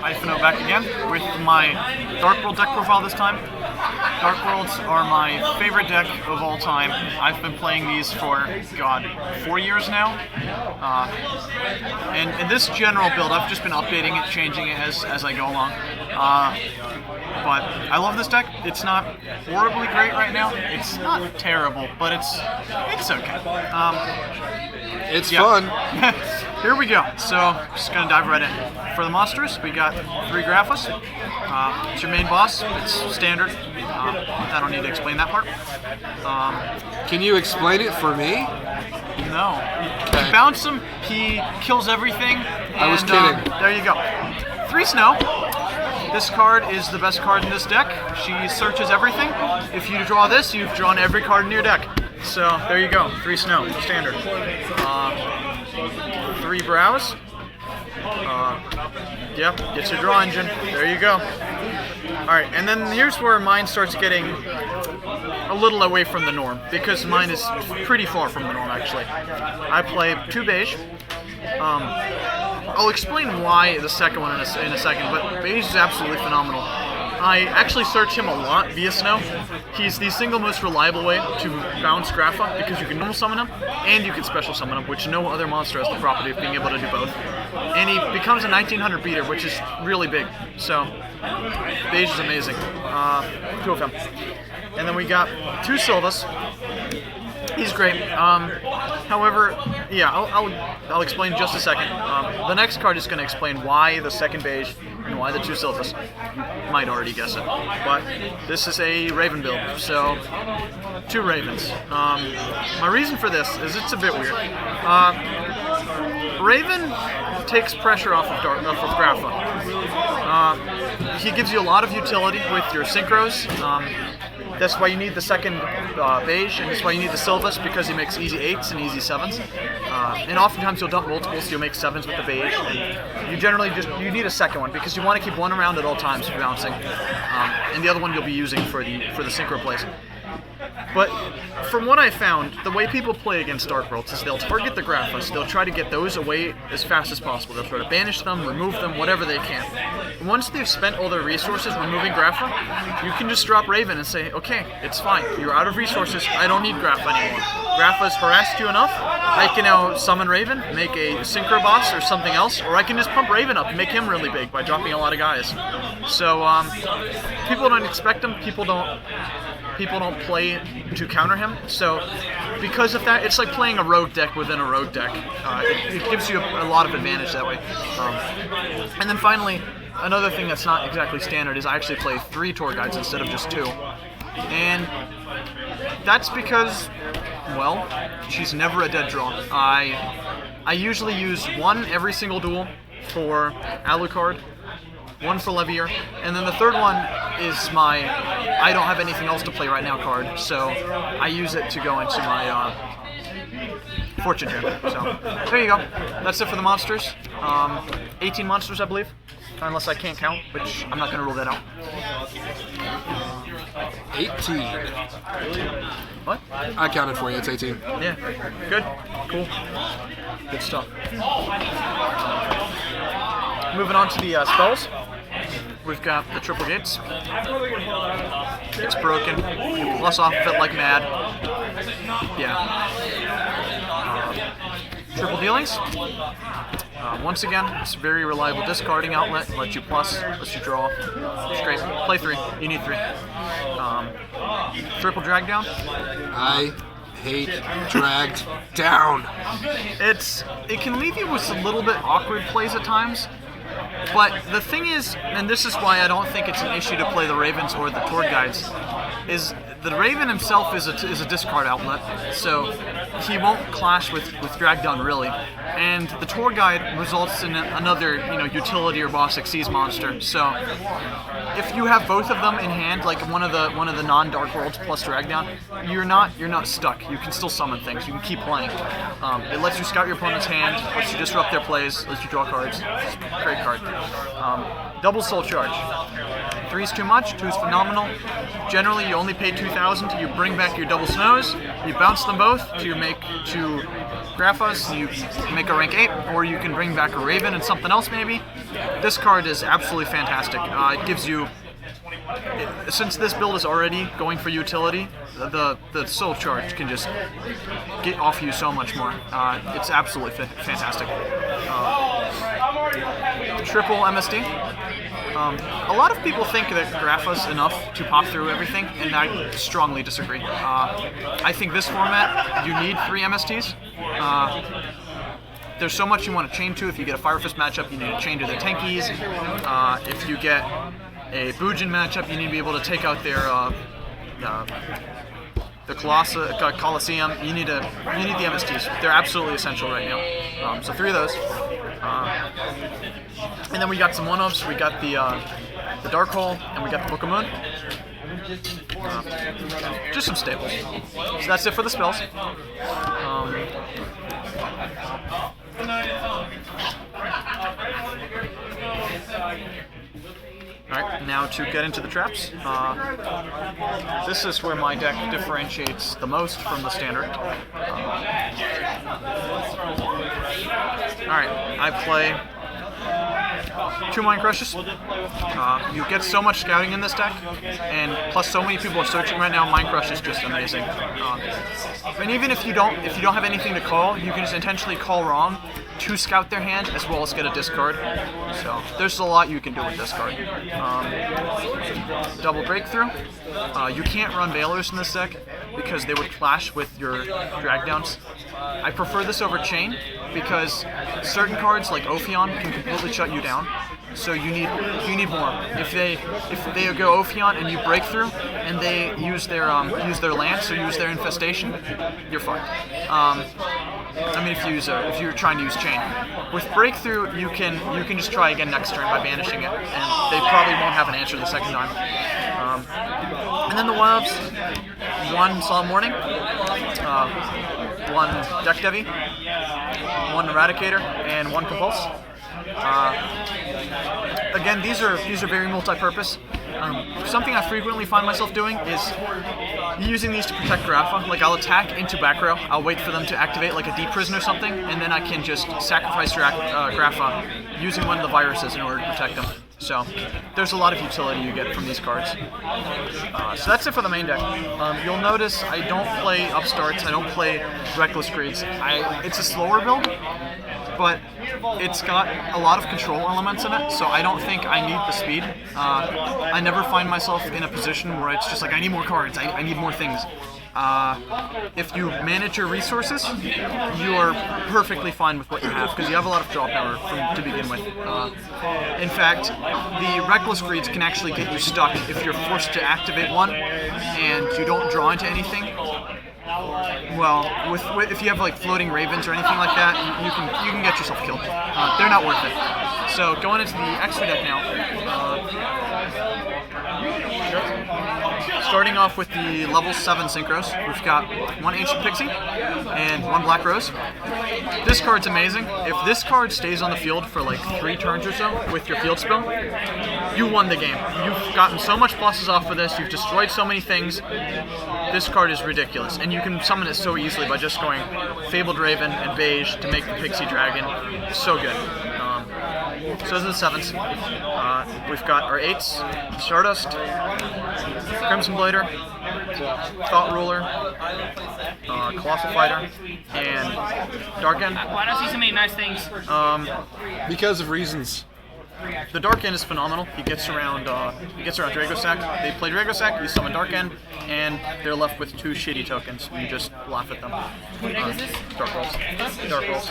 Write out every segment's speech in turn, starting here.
Ifeno back again with my Dark World deck profile this time. Dark Worlds are my favorite deck of all time. I've been playing these for, God, 4 years now. And in this general build, I've just been updating it, changing it as I go along. But I love this deck. It's not horribly great right now. It's not terrible, but it's okay. It's fun. Here we go. So, just gonna dive right in. For the monsters, we got 3 Graphas. It's your main boss. It's standard. I don't need to explain that part. Can you explain it for me? No. Okay. You bounce him, he kills everything. I was kidding. There you go. 3 Snow. This card is the best card in this deck. She searches everything. If you draw this, you've drawn every card in your deck. So there you go, 3 Snow, standard. 3 Brows. Yep, gets your draw engine. There you go. Alright, and then here's where mine starts getting a little away from the norm, because mine is pretty far from the norm, actually. I play 2 Beige. I'll explain why the second one in a second, but Beige is absolutely phenomenal. I actually search him a lot via Snow. He's the single most reliable way to bounce Grapha, because you can normal summon him, and you can special summon him, which no other monster has the property of being able to do both. And he becomes a 1900 beater, which is really big. So, Beige is amazing. 2 of him. And then we got 2 Sylvas. He's great. However, yeah, I'll explain in just a second. The next card is going to explain why the second Beige and why the 2 Sylphas. You might already guess it, but this is a Raven build, so 2 Ravens. My reason for this is it's a bit weird. Raven takes pressure off of Grapha. He gives you a lot of utility with your synchros. That's why you need the second Beige, and that's why you need the Sylvas, because he makes easy 8s and easy 7s. And oftentimes you'll dump multiples, so you'll make 7s with the Beige. And you generally you need a second one, because you want to keep one around at all times for bouncing. And the other one you'll be using for the synchro plays. But from what I found, the way people play against Dark Worlds is they'll target the Graphas, they'll try to get those away as fast as possible. They'll try to banish them, remove them, whatever they can. And once they've spent all their resources removing Grapha, you can just drop Raven and say, okay, it's fine, you're out of resources, I don't need Grapha anymore. Grapha's harassed you enough, I can now summon Raven, make a Synchro boss or something else, or I can just pump Raven up and make him really big by dropping a lot of guys. So, people don't expect him, people don't play to counter him, so because of that, it's like playing a rogue deck within a rogue deck. It gives you a lot of advantage that way. And then finally, another thing that's not exactly standard is I actually play 3 tour guides instead of just 2. And that's because, well, she's never a dead draw. I usually use 1 every single duel for Alucard, 1 for Levier, and then the third one is my I don't have anything else to play right now card, so I use it to go into my Fortune Gem. So there you go. That's it for the monsters. 18 monsters, I believe, unless I can't count, which I'm not going to rule that out. 18. What? I counted for you, it's 18. Yeah, good, cool, good stuff. Moving on to the spells. We've got the triple gates. It's broken. You plus off of it like mad. Yeah. Triple dealings. Once again, it's a very reliable discarding outlet. Lets you plus, lets you draw. It's great. Play 3. You need 3. Triple drag down. I hate dragged down. It can leave you with a little bit awkward plays at times. But the thing is, and this is why I don't think it's an issue to play the Ravens or the Tour Guides, is the Raven himself is a discard outlet, so he won't clash with drag down really. And the Tour Guide results in another utility or boss Xyz monster. So if you have both of them in hand, like one of the non-Dark Worlds plus drag down, you're not stuck. You can still summon things. You can keep playing. It lets you scout your opponent's hand, lets you disrupt their plays, lets you draw cards. Great card. Double Soul Charge. 3 is too much, 2 is phenomenal. Generally, you only pay 2,000. You bring back your double snows, you bounce them both to make 2 Graphas, you make a rank 8, or you can bring back a Raven and something else maybe. This card is absolutely fantastic. It gives you, since this build is already going for utility, the soul charge can just get off you so much more. It's absolutely fantastic. Triple MSD. A lot of people think that Grapha's enough to pop through everything, and I strongly disagree. I think this format, you need 3 MSTs. There's so much you want to chain to. If you get a Fire Fist matchup, you need to chain to their tankies. If you get a Bujin matchup, you need to be able to take out their the Colosseum. You need the MSTs. They're absolutely essential right now. So 3 of those. And then we got some one-ups. We got the Dark Hole, and we got the Book of Moon. Just some staples. So that's it for the spells. Alright, now to get into the traps. This is where my deck differentiates the most from the standard. Alright, I play 2 Mind Crushes. You get so much scouting in this deck, and plus so many people are searching right now. Mind Crush is just amazing. And even if you don't have anything to call, you can just intentionally call wrong to scout their hand as well as get a discard. So there's a lot you can do with this card. Double Breakthrough. You can't run Veilers in this deck because they would clash with your drag downs. I prefer this over Chain because certain cards like Ophion can completely shut you down. So you need more. If they go Ophion and you break through and they use their lance or use their infestation, you're fucked. I mean, if you're trying to use Chain, with Breakthrough you can just try again next turn by banishing it, and they probably won't have an answer the second time. And then the one-ups: 1 Solemn Warning, 1 Deck Devi, 1 Eradicator, and 1 Compulse. Again, these are very multi-purpose. Something I frequently find myself doing is using these to protect Grapha. Like, I'll attack into back row, I'll wait for them to activate like a Deep Prison or something, and then I can just sacrifice Grapha using one of the viruses in order to protect them. So there's a lot of utility you get from these cards. So that's it for the main deck. You'll notice I don't play Upstarts, I don't play Reckless Greeds. It's a slower build, but it's got a lot of control elements in it, so I don't think I need the speed. I never find myself in a position where it's just like, I need more cards, I need more things. If you manage your resources, you are perfectly fine with what you have, because you have a lot of draw power to begin with. In fact, the Reckless Greeds can actually get you stuck if you're forced to activate one and you don't draw into anything. Well, if you have like floating ravens or anything like that, you can get yourself killed. They're not worth it. So going into the extra deck now. Starting off with the level 7 Synchros, we've got 1 Ancient Pixie and 1 Black Rose. This card's amazing. If this card stays on the field for like 3 turns or so with your field spell, you won the game. You've gotten so much pluses off of this, you've destroyed so many things. This card is ridiculous, and you can summon it so easily by just going Fabled Raven and Beige to make the Pixie Dragon. So good. So those are the 7s. We've got our 8s, Stardust, Crimson Blader, Thought Ruler, Colossal Fighter, and Dark End. Why don't I see so many nice things? Because of reasons. The Dark End is phenomenal. He gets around Dragosack. They play Dragosack, you summon Dark End, and they're left with 2 shitty tokens. You just laugh at them. What deck is this? Dark Rolls. Dark Rolls.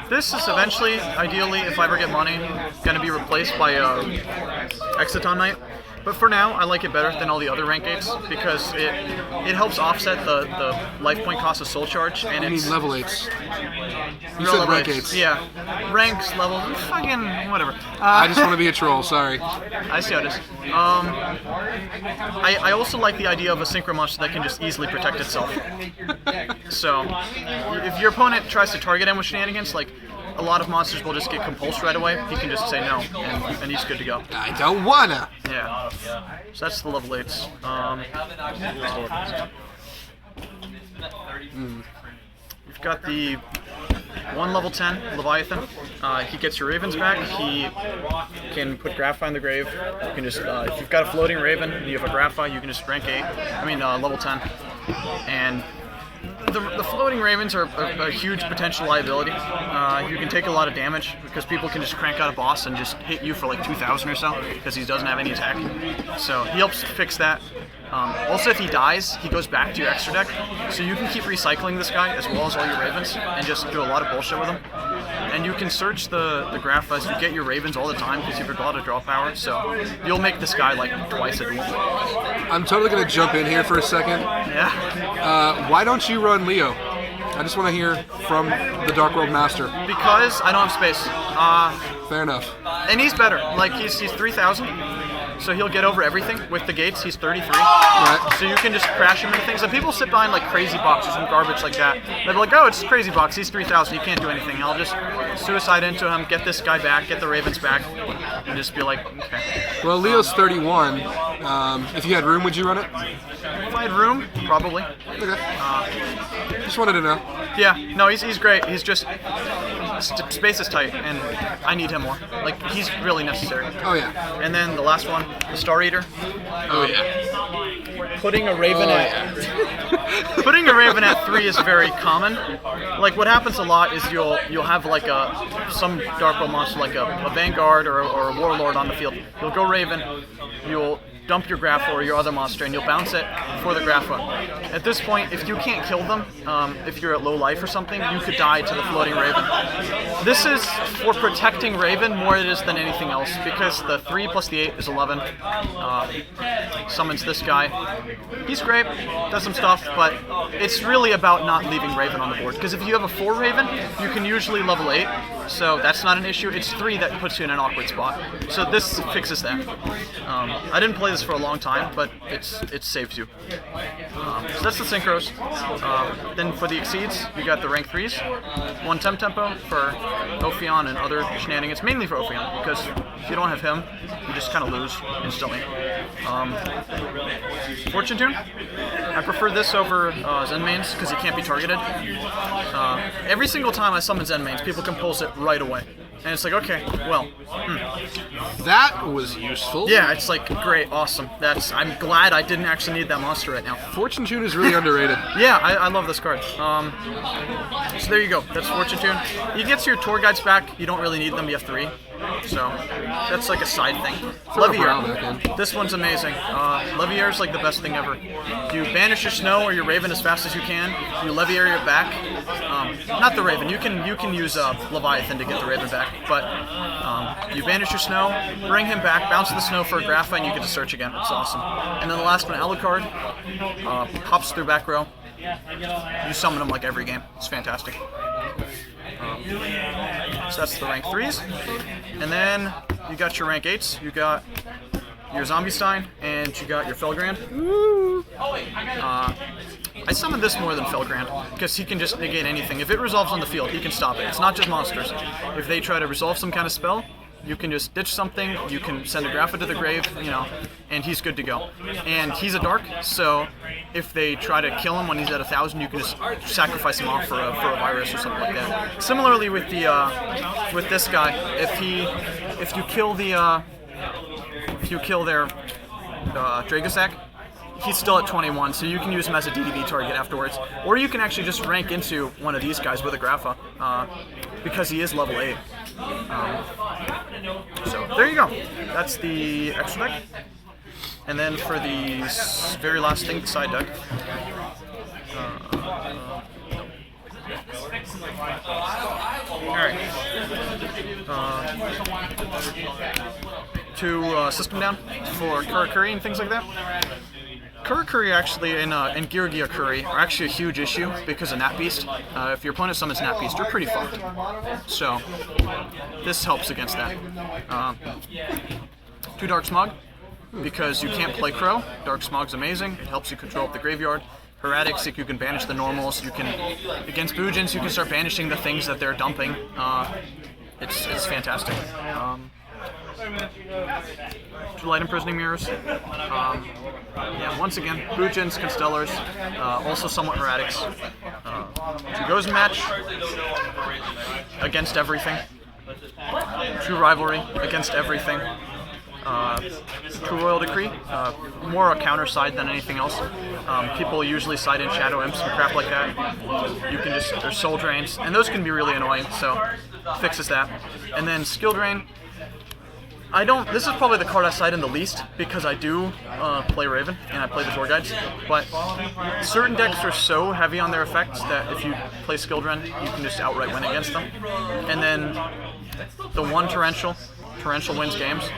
This is eventually, ideally, if I ever get money, going to be replaced by Exciton Knight. But for now, I like it better than all the other rank 8s because it helps offset the life point cost of Soul Charge, and I it's mean level 8s. You real said level rank 8s. 8s. Yeah, ranks, level, fucking whatever. I just want to be a troll, sorry. I see how it is. I also like the idea of a Synchro monster that can just easily protect itself. So, if your opponent tries to target him with shenanigans, like, a lot of monsters will just get compulsed right away. He can just say no, and he's good to go. I don't wanna. Yeah. So that's the level 8s. You've got the 1 level 10 Leviathan. He gets your ravens back. He can put Grapha in the grave. You can just if you've got a floating raven and you have a Grapha, you can just rank 8. Level 10. And the floating ravens are a huge potential liability. You can take a lot of damage because people can just crank out a boss and just hit you for like 2,000 or so because he doesn't have any attack. So he helps fix that. Also, if he dies, he goes back to your extra deck, so you can keep recycling this guy as well as all your ravens and just do a lot of bullshit with him. And you can search the Graphas. You get your ravens all the time because you've got a lot of draw power, so you'll make this guy like twice a duel. I'm totally gonna jump in here for a second. Yeah. Why don't you run Leo? I just want to hear from the Dark World Master. Because I don't have space. Fair enough. And he's better. Like he's 3,000. So he'll get over everything. With the gates, he's 33. Right. So you can just crash him into things. And people sit behind like crazy boxes and garbage like that. They'll be like, oh, it's crazy box. He's 3,000. You can't do anything. I'll just suicide into him, get this guy back, get the ravens back, and just be like, okay. Well, Leo's 31. If you had room, would you run it? If I had room, probably. Okay. Just wanted to know. Yeah. No, he's great. He's just space is tight, and I need him more. Like he's really necessary. Oh yeah. And then the last one, the Star Eater. Oh yeah. Putting a raven putting a raven at 3 is very common. Like what happens a lot is you'll have like some Dark World monster like a Vanguard or a Warlord on the field. You'll go raven, you'll dump your Grapha or your other monster, and you'll bounce it for the Grapha. At this point, if you can't kill them, if you're at low life or something, you could die to the floating Raven. This is for protecting Raven more it is than anything else, because the 3 plus the 8 is 11. Summons this guy. He's great, does some stuff, but it's really about not leaving Raven on the board, because if you have a 4 Raven, you can usually level 8, so that's not an issue. It's 3 that puts you in an awkward spot. So this fixes that. I didn't play this for a long time, but it saves you. So that's the synchros. Then for the exceeds, you got the rank 3s. 1 tempo for Ophion and other shenanigans, mainly for Ophion, because if you don't have him, you just kind of lose instantly. Fortune Tune. I prefer this over Zen mains because he can't be targeted. Every single time I summon Zen mains, people can pulse it right away. And it's like, okay, well, That was useful. yeah, it's like, great, awesome. I'm glad I didn't actually need that monster right now. Fortune Tune is really underrated. Yeah, I love this card. So there you go. That's Fortune Tune. You get your tour guides back. You don't really need them. You have 3. So that's like a side thing. Throw a brown Levier. back in. This one's amazing. Levier is like the best thing ever. You banish your snow or your raven as fast as you can. You Levier it back. Not the raven. You can use Leviathan to get the raven back. But you banish your snow, bring him back, bounce the snow for a Grapha, and you get to search again. It's awesome. And then the last one, Alucard, hops through back row. You summon him like every game. It's fantastic. So that's the rank 3s. And then you got your rank 8s. You got your Zombie Stein, and you got your Felgrand. I summon this more than Felgrand, because he can just negate anything. If it resolves on the field, he can stop it. It's not just monsters. If they try to resolve some kind of spell, you can just ditch something, you can send a Grapha to the grave, and he's good to go. And he's a dark, so if they try to kill him when he's at 1,000, you can just sacrifice him off for a virus or something like that. Similarly with this guy, if you kill their Dragosac, he's still at 21, so you can use him as a DDB target afterwards. Or you can actually just rank into one of these guys with a Grapha, because he is level 8. So there you go. That's the extra deck. And then for the very last thing, the side deck. Alright. 2 system down for Karakuri and things like that. Karakuri actually and Giragia Curry are actually a huge issue because of Nat Beast. If your opponent summons Nat Beast, you're pretty fucked. So this helps against that. 2 Dark Smog, because you can't play Crow. Dark Smog's amazing. It helps you control up the graveyard. Heretics, you can banish the normals. You can, against Boojins, you can start banishing the things that they're dumping. It's fantastic. 2 light imprisoning mirrors. Yeah, once again, Boojins, Constellars, also somewhat Heretics. 2 Gozen match against everything. 2 rivalry against everything. 2 Royal Decree, more a counter side than anything else. People usually side in Shadow Imps and crap like that. You can just, there's Soul Drains, and those can be really annoying, so fixes that. And then Skill Drain. This is probably the card I side in the least, because I do play Raven, and I play the Tour Guides, but certain decks are so heavy on their effects that if you play Skill Drain, you can just outright win against them. And then the one Torrential wins games.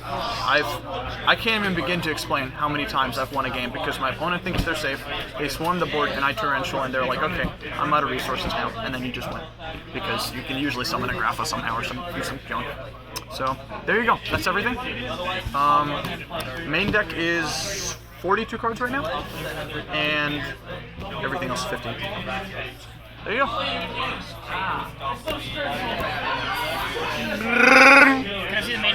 I can't even begin to explain how many times I've won a game because my opponent thinks they're safe, they swarm the board, and I Torrential, and they're like, okay, I'm out of resources now, and then you just win. Because you can usually summon a Grapha somehow or do some junk. So, there you go. That's everything. Main deck is 42 cards right now, and everything else is 15. There you go.